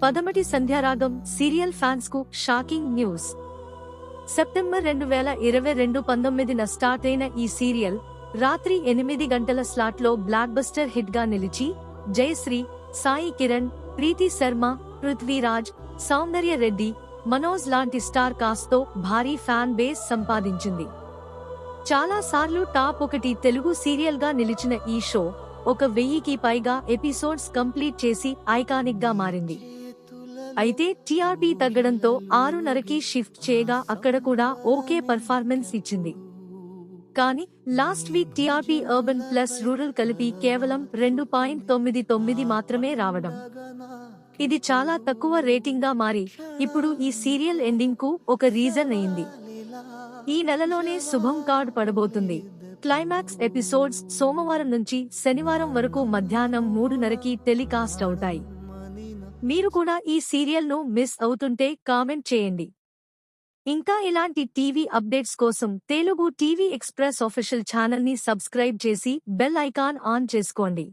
పదమటి Sandhyaragam serial fans కు shocking news. September 2022 19న start అయిన ఈ సీరియల్ రాత్రి 8 గంటల స్లాట్లో బ్లాక్ బస్టర్ హిట్ గా నిలిచి జయశ్రీ, సాయి కిరణ్, ప్రీతి శర్మ, పృథ్వీరాజ్, సౌందర్య రెడ్డి, మనోజ్ లాంటి స్టార్ కాస్ట్ తో భారీ ఫ్యాన్ బేస్ సంపాదించింది. చాలా సార్లు టాప్ 1 తెలుగు సీరియల్ గా నిలిచిన ఈ షో 1000కి పైగా ఎపిసోడ్స్ కంప్లీట్ చేసి ఐకానిక్ గా మారింది. అయితే టీఆర్పీ తగ్గడంతో 6:30కి షిఫ్ట్ చేయగా అక్కడ కూడా ఓకే పర్ఫార్మెన్స్ ఇచ్చింది. కానీ last week TRP urban plus rural కలిపి కేవలం 2.99 మాత్రమే రావడం, ఇది చాలా తక్కువ రేటింగ్ గా మారి ఇప్పుడు ఈ సీరియల్ ఎండింగ్ కు ఒక రీజన్ అయింది. ఈ నెలలోనే శుభం కార్డ్ పడబోతుంది. క్లైమాక్స్ ఎపిసోడ్స్ సోమవారం నుంచి శనివారం వరకు మధ్యాహ్నం 3:30కి టెలికాస్ట్ అవుతాయి. మీరు కూడా ఈ సీరియల్ ను మిస్ అవుతుంటే కామెంట్ చేయండి. ఇంకా ఇలాంటి టీవీ అప్డేట్స్ కోసం Telugu TV express official channel ని సబ్స్క్రైబ్ చేసి బెల్ ఐకాన్ ఆన్ చేసుకోండి.